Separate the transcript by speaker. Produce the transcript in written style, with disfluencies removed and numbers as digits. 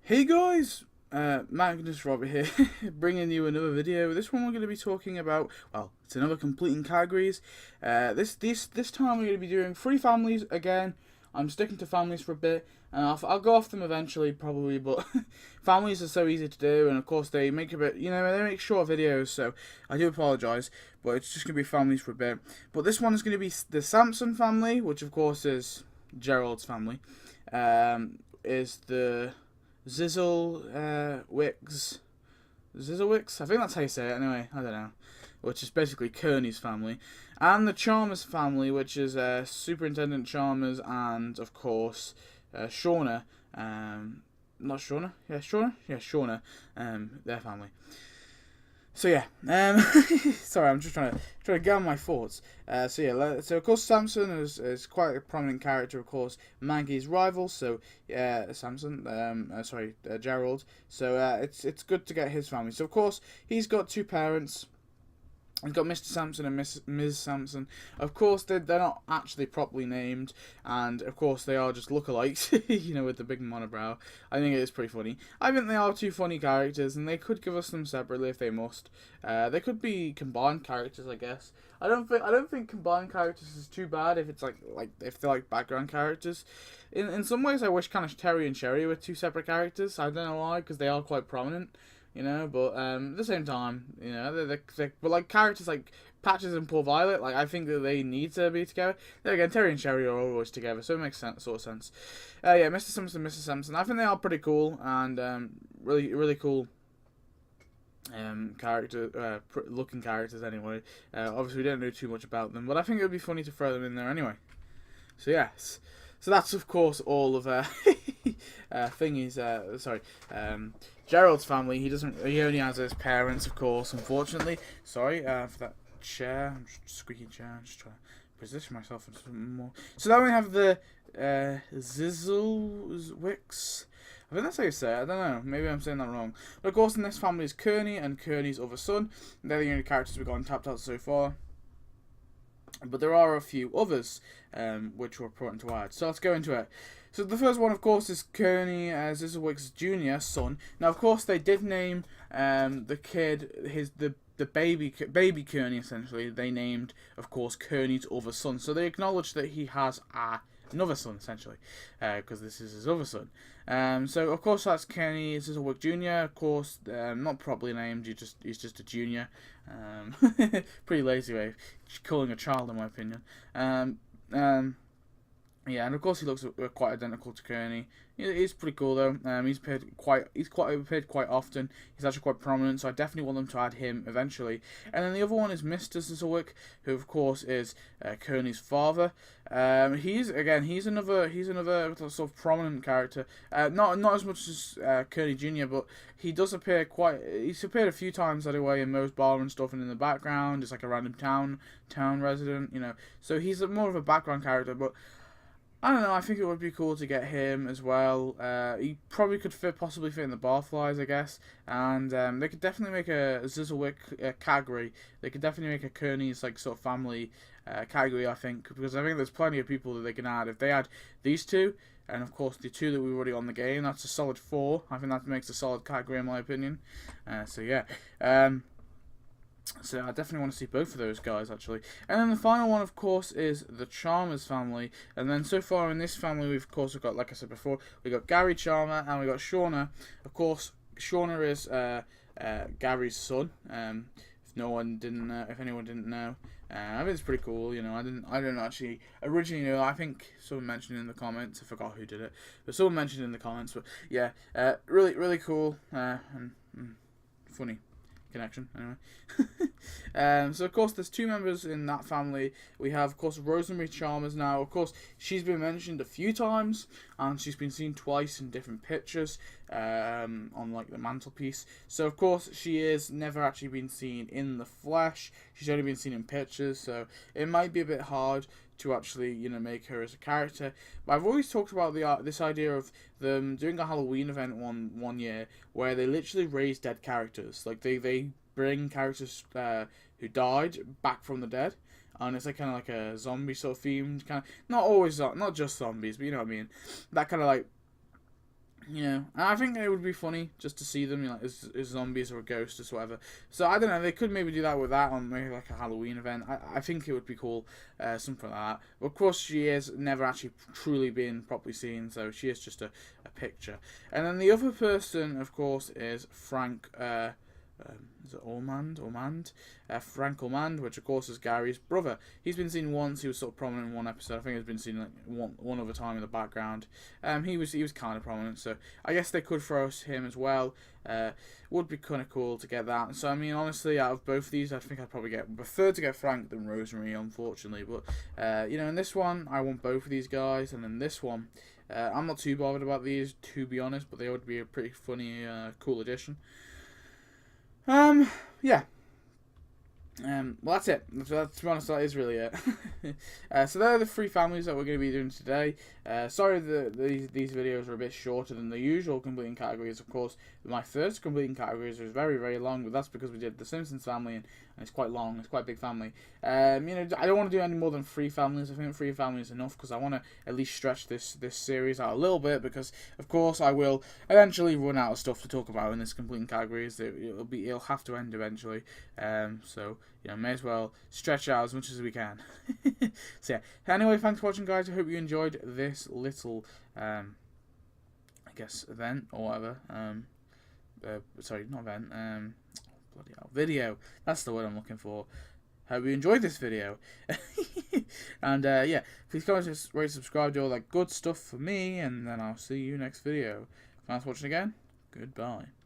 Speaker 1: Hey guys, Magnus Robert here, bringing you another video. This one we're going to be talking about, well, it's another completing categories. This time we're going to be doing three families again. I'm sticking to families for a bit, and I'll go off them eventually probably, but families are so easy to do, and of course they make a bit, they make short videos, so I do apologise, but it's just going to be families for a bit. But this one is going to be the Samson family, which of course is Gerald's family, is the Zzyzwicz, I think that's how you say it anyway, I don't know, which is basically Kearneys family, and the Chalmers family, which is Superintendent Chalmers and, of course, Shauna, not Shauna, yeah, Shauna? Yeah, Shauna, their family. So yeah, sorry, I'm just trying to gather my thoughts. So of course Samson is quite a prominent character. Of course, Maggie's rival. So Samson, Gerald. So it's good to get his family. So of course he's got two parents. We've got Mr. Samson and Ms. Samson. Of course, they're not actually properly named, and of course they are just lookalikes, with the big monobrow. I think it is pretty funny. I think they are two funny characters, and they could give us them separately if they must. They could be combined characters, I guess. I don't think combined characters is too bad if it's like if they're like background characters. In some ways, I wish kind of Terry and Sherry were two separate characters. I don't know why, because they are quite prominent. But at the same time, but like characters like Patches and Poor Violet, like I think that they need to be together. Then again, Terry and Sherry are always together, so it makes sort of sense. Yeah, Mr. Simpson, Mrs. Simpson, I think they are pretty cool and really cool looking characters anyway. Obviously, we don't know too much about them, but I think it would be funny to throw them in there anyway. So yes, so that's of course all of Gerald's family. He only has his parents, of course. Unfortunately, sorry for that chair. I'm just squeaky chair. I'm just trying to position myself a little more. So then we have the Zzyzwicz. I think that's how you say it. I don't know. Maybe I'm saying that wrong. But of course, in this family is Kearney and Kearney's other son. They're the only characters we've gotten tapped out so far. But there are a few others which were important to add. So let's go into it. So the first one, of course, is Kearney Zzyzwicz Jr. son. Now, of course, they did name the kid the baby Kearney. Essentially, they named, of course, Kearney's other son. So they acknowledge that he has another son, essentially, because this is his other son. So of course that's Kearney Zzyzwicz Jr. Of course, not properly named. He's just a junior. Pretty lazy way of calling a child, in my opinion. Yeah, and of course he looks quite identical to Kearney. He's pretty cool though. He's appeared quite often. He's actually quite prominent, so I definitely want them to add him eventually. And then the other one is Mr. Zzyzwicz, who of course is Kearney's father. He's another sort of prominent character. Not as much as Kearney Jr., but he does appear he's appeared a few times anyway in Moe's Bar and stuff, and in the background is like a random town resident. So he's more of a background character, but I don't know, I think it would be cool to get him as well. He probably could possibly fit in the Barflies, I guess. And they could definitely make a Zzyzwicz category. They could definitely make a Kearney's like sort of family category, I think. Because I think there's plenty of people that they can add. If they add these two, and of course the two that we've already on the game, that's a solid 4. I think that makes a solid category in my opinion. So yeah. So I definitely want to see both of those guys, actually. And then the final one, of course, is the Chalmers family. And then so far in this family, we've got, like I said before, we got Gary Chalmer and we got Shauna. Of course, Shauna is Gary's son. If anyone didn't know, I think it's pretty cool. I didn't actually originally know. I think someone mentioned it in the comments. I forgot who did it, but someone mentioned it in the comments. But yeah, really cool and funny connection anyway. So of course there's two members in that family. We have of course Rosemary Chalmers. Now of course she's been mentioned a few times and she's been seen twice in different pictures on like the mantelpiece. So of course she is never actually been seen in the flesh. She's only been seen in pictures, so it might be a bit hard to actually make her as a character. But I've always talked about this idea of them doing a Halloween event one year where they literally raise dead characters. Like they bring characters who died back from the dead, and it's like kind of like a zombie sort of themed kind of, not just zombies, but you know what I mean, that kind of like You know, and I think it would be funny just to see them, you know, like, as zombies or ghosts or whatever. So I don't know, they could maybe do that with that on maybe like a Halloween event. I think it would be cool, something like that. But of course, she has never actually truly been properly seen, so she is just a picture. And then the other person, of course, is Frank. Is it Ormand? Frank Ormand, which of course is Gary's brother. He's been seen once. He was sort of prominent in one episode. I think he's been seen like one other time in the background. He was kind of prominent, so I guess they could throw him as well. Would be kind of cool to get that. So I mean, honestly, out of both of these, I think I'd probably prefer to get Frank than Rosemary, unfortunately. But you know, in this one, I want both of these guys, and in this one, I'm not too bothered about these, to be honest. But they would be a pretty funny, cool addition. Yeah. Well, that's it. To be honest, that is really it. So there are the 3 families that we're going to be doing today. Sorry these videos are a bit shorter than the usual completing categories. Of course, my first completing categories was very, very long, but that's because we did the Simpsons family, and it's quite long. It's quite a big family. You know, I don't want to do any more than 3 families. I think 3 families is enough because I want to at least stretch this series out a little bit, because of course I will eventually run out of stuff to talk about in this completing categories. It'll have to end eventually. So you know, may as well stretch it out as much as we can. So yeah. Anyway, thanks for watching, guys. I hope you enjoyed this little, I guess, event or whatever. Sorry, not event. Bloody hell, video. That's the word I'm looking for. Hope you enjoyed this video. And yeah, please comment, rate, subscribe, do all that good stuff for me, and then I'll see you next video. Thanks for watching again. Goodbye.